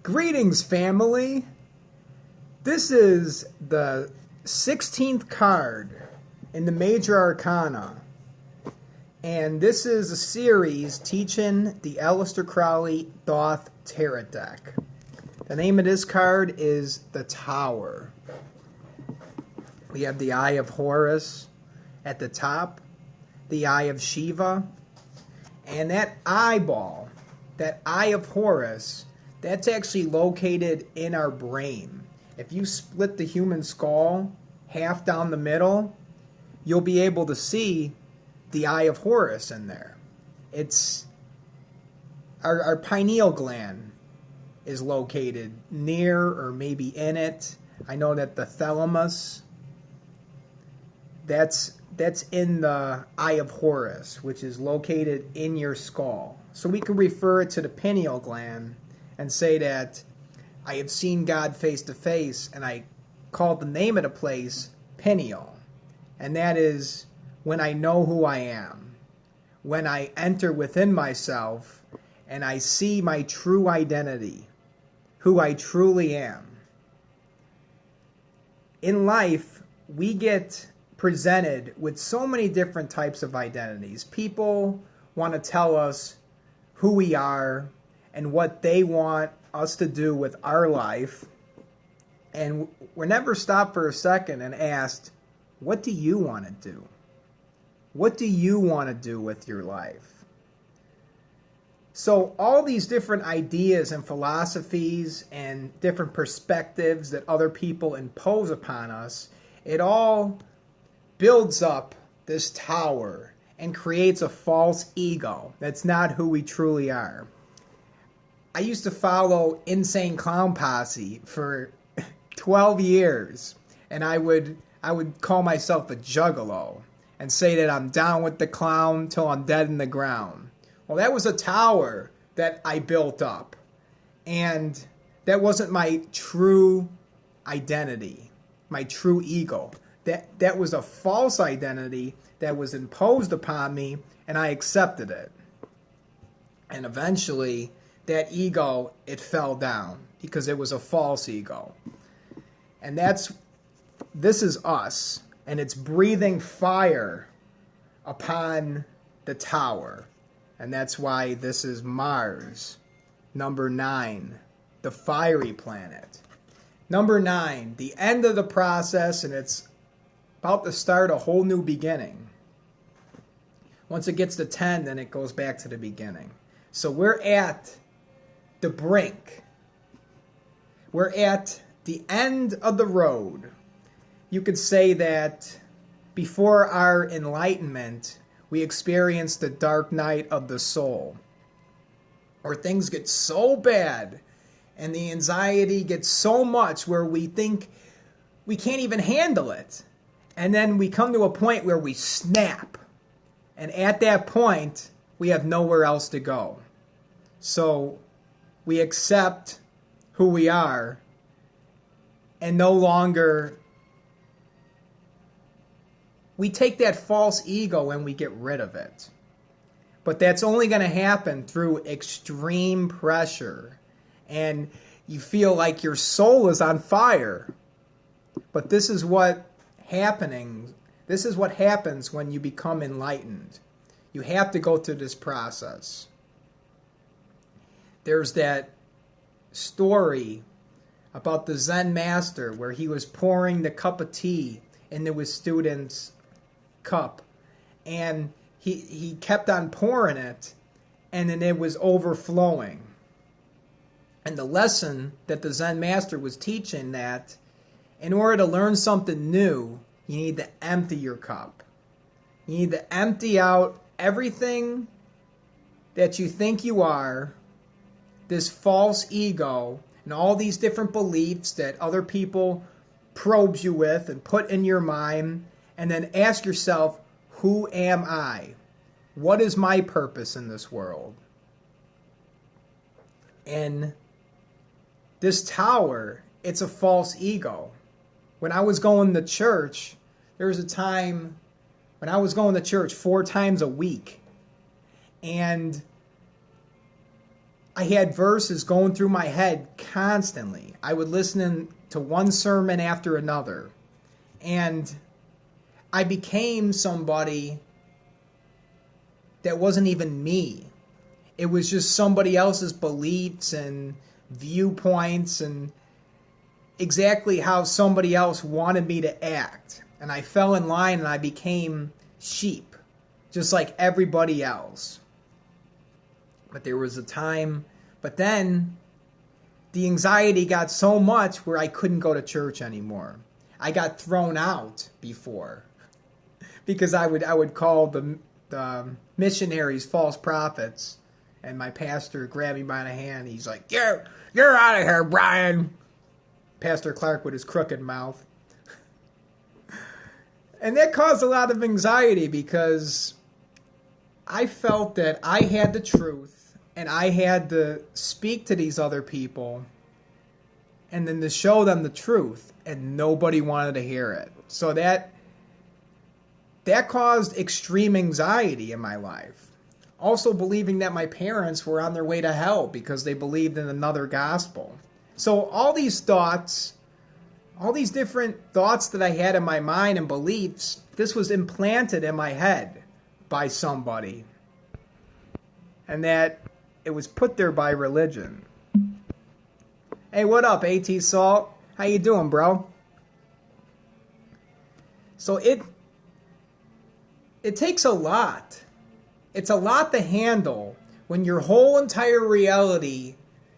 Greetings, family. This is the 16th card in the Major Arcana. And this is a series teaching the Aleister Crowley Thoth Tarot deck. The name of this card is the Tower. We have the Eye of Horus at the top, the Eye of Shiva, and that eyeball, that Eye of Horus, that's actually located in our brain. If you split the human skull half down the middle, you'll be able to see the Eye of Horus in there. It's our pineal gland is located near or maybe in it. I know that the thalamus, that's in the Eye of Horus, which is located in your skull. So we can refer it to the pineal gland and say that I have seen God face to face, and I called the name of the place pineal. And that is when I know who I am, when I enter within myself and I see my true identity, who I truly am. In life, we get presented with so many different types of identities. People want to tell us who we are and what they want us to do with our life. And we're never stopped for a second and asked, what do you want to do? What do you want to do with your life? So all these different ideas and philosophies and different perspectives that other people impose upon us, it all builds up this tower and creates a false ego that's not who we truly are. I used to follow Insane Clown Posse for 12 years, and I would call myself a juggalo and say that I'm down with the clown till I'm dead in the ground. Well, that was a tower that I built up, and that wasn't my true identity, my true ego. That was a false identity that was imposed upon me, and I accepted it. And eventually, that ego, it fell down because it was a false ego. And this is us, and it's breathing fire upon the tower. And that's why this is Mars, number 9, the fiery planet. Number 9, the end of the process, and it's about to start a whole new beginning. Once it gets to 10, then it goes back to the beginning. So we're at the brink. We're at the end of the road. You could say that before our enlightenment, we experienced the dark night of the soul, where things get so bad and the anxiety gets so much where we think we can't even handle it. And then we come to a point where we snap. And at that point, we have nowhere else to go. So we accept who we are and no longer, we take that false ego and we get rid of it. But that's only going to happen through extreme pressure. And you feel like your soul is on fire. But this is what happens when you become enlightened. You have to go through this process. There's that story about the Zen master where he was pouring the cup of tea into his student's cup. And he kept on pouring it, and then it was overflowing. And the lesson that the Zen master was teaching, that in order to learn something new, you need to empty your cup. You need to empty out everything that you think you are, this false ego, and all these different beliefs that other people probe you with and put in your mind, and then ask yourself, who am I? What is my purpose in this world? And this tower, it's a false ego. When I was going to church, there was a time when I was going to church 4 times a week. And I had verses going through my head constantly. I would listen to one sermon after another. And I became somebody that wasn't even me. It was just somebody else's beliefs and viewpoints and exactly how somebody else wanted me to act. And I fell in line and I became sheep, just like everybody else. But there was a time, but then the anxiety got so much where I couldn't go to church anymore. I got thrown out before because I would call the missionaries false prophets, and my pastor grabbed me by the hand. He's like, you're out of here, Brian. Pastor Clark with his crooked mouth. And that caused a lot of anxiety because I felt that I had the truth and I had to speak to these other people and then to show them the truth, and nobody wanted to hear it. So that caused extreme anxiety in my life. Also believing that my parents were on their way to hell because they believed in another gospel. So all these thoughts, all these different thoughts that I had in my mind and beliefs, this was implanted in my head by somebody. And that it was put there by religion. Hey, what up, AT Salt? How you doing, bro? So it takes a lot. It's a lot to handle when your whole entire reality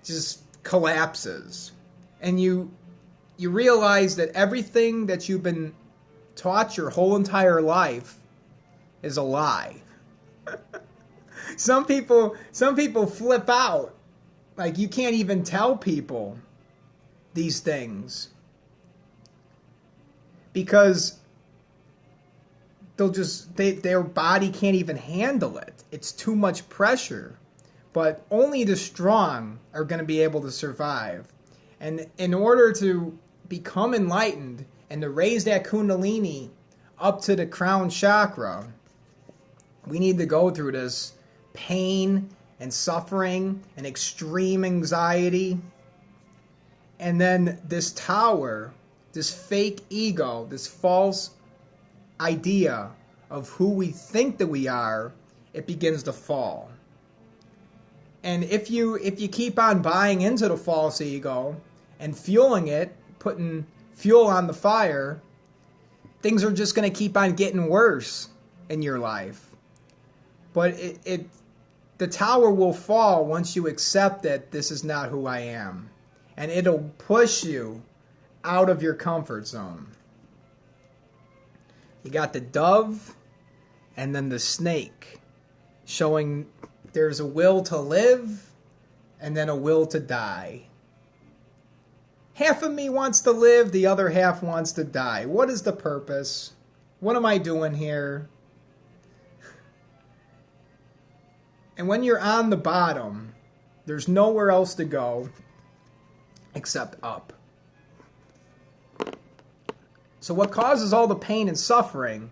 just collapses. And you realize that everything that you've been taught your whole entire life is a lie. Some people flip out. Like, you can't even tell people these things because their body can't even handle it. It's too much pressure. But only the strong are going to be able to survive. And in order to become enlightened and to raise that kundalini up to the crown chakra, we need to go through this pain and suffering and extreme anxiety. And then this tower, this fake ego, this false idea of who we think that we are, it begins to fall. And if you keep on buying into the false ego and fueling it, putting fuel on the fire, things are just going to keep on getting worse in your life. But the tower will fall once you accept that this is not who I am. And it'll push you out of your comfort zone. You got the dove and then the snake, showing there's a will to live and then a will to die. Half of me wants to live, the other half wants to die. What is the purpose? What am I doing here? And when you're on the bottom, there's nowhere else to go except up. So what causes all the pain and suffering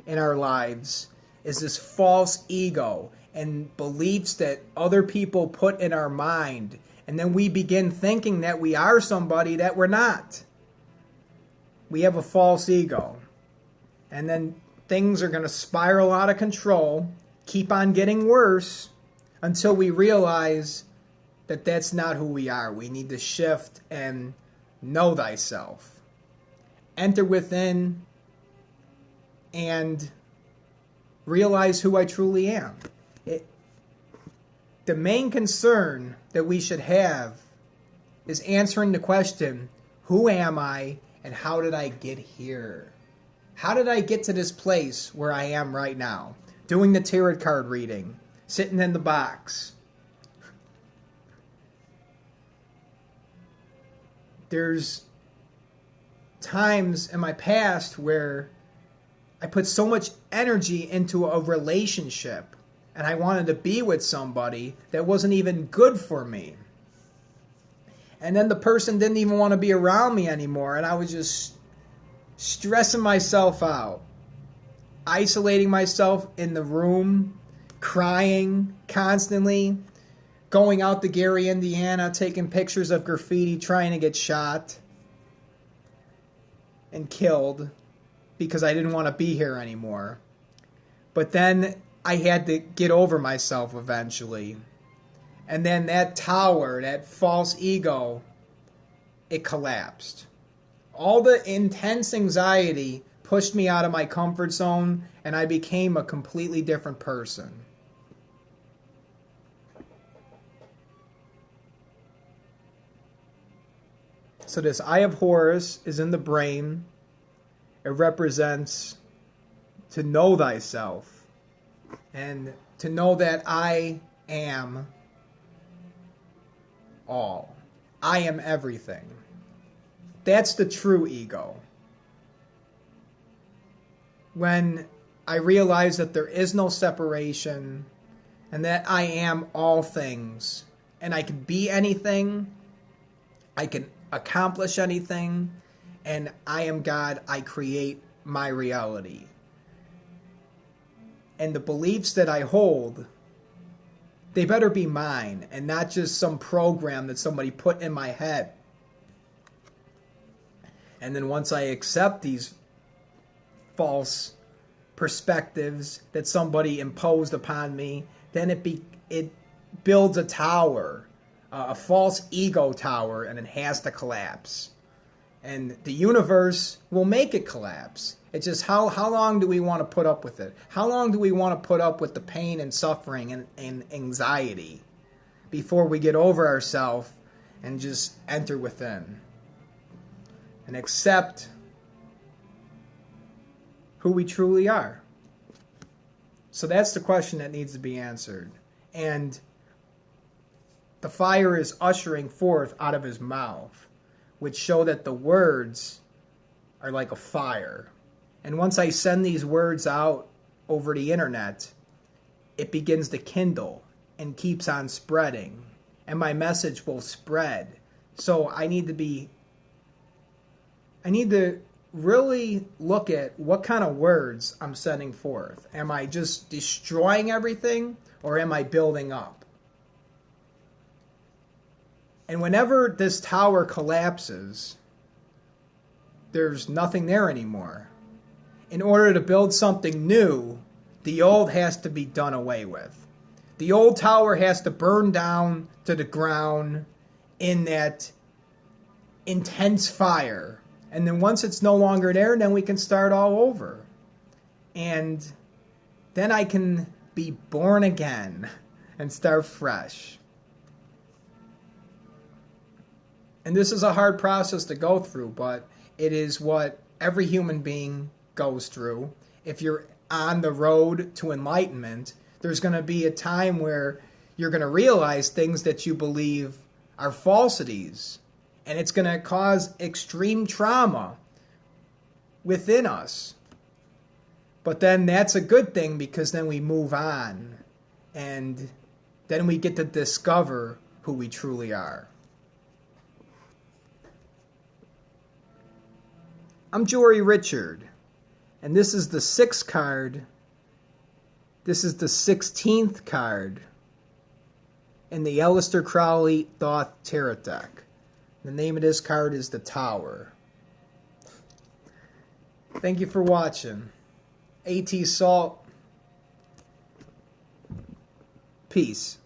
in our lives is this false ego and beliefs that other people put in our mind. And then we begin thinking that we are somebody that we're not. We have a false ego. And then things are going to spiral out of control, keep on getting worse, until we realize that that's not who we are. We need to shift and know thyself. Enter within and realize who I truly am. The main concern that we should have is answering the question, who am I and how did I get here? How did I get to this place where I am right now? Doing the tarot card reading, sitting in the box. There's times in my past where I put so much energy into a relationship and I wanted to be with somebody that wasn't even good for me. And then the person didn't even want to be around me anymore, and I was just stressing myself out, isolating myself in the room, crying constantly, going out to Gary, Indiana, taking pictures of graffiti, trying to get shot and killed because I didn't want to be here anymore. But then I had to get over myself eventually. And then that tower, that false ego, it collapsed. All the intense anxiety pushed me out of my comfort zone, and I became a completely different person. So this Eye of Horus is in the brain. It represents to know thyself and to know that I am all. I am everything. That's the true ego. When I realize that there is no separation and that I am all things and I can be anything, I can accomplish anything, and I am God, I create my reality. And the beliefs that I hold, they better be mine and not just some program that somebody put in my head. And then once I accept these false perspectives that somebody imposed upon me, then it builds a tower, a false ego tower, and it has to collapse. And the universe will make it collapse. It's just how long do we want to put up with it? How long do we want to put up with the pain and suffering and anxiety before we get over ourselves and just enter within and accept who we truly are? So that's the question that needs to be answered. And the fire is ushering forth out of his mouth, which show that the words are like a fire. And once I send these words out over the internet, it begins to kindle and keeps on spreading. And my message will spread. So I need to really look at what kind of words I'm sending forth. Am I just destroying everything, or am I building up? And whenever this tower collapses, there's nothing there anymore. In order to build something new, the old has to be done away with. The old tower has to burn down to the ground in that intense fire. And then once it's no longer there, then we can start all over. And then I can be born again and start fresh. And this is a hard process to go through, but it is what every human being goes through. If you're on the road to enlightenment, there's going to be a time where you're going to realize things that you believe are falsities. And it's going to cause extreme trauma within us. But then that's a good thing, because then we move on. And then we get to discover who we truly are. I'm Jori Richard. And this is the 6th card. This is the 16th card in the Aleister Crowley Thoth Tarot deck. The name of this card is the Tower. Thank you for watching. AT Salt. Peace.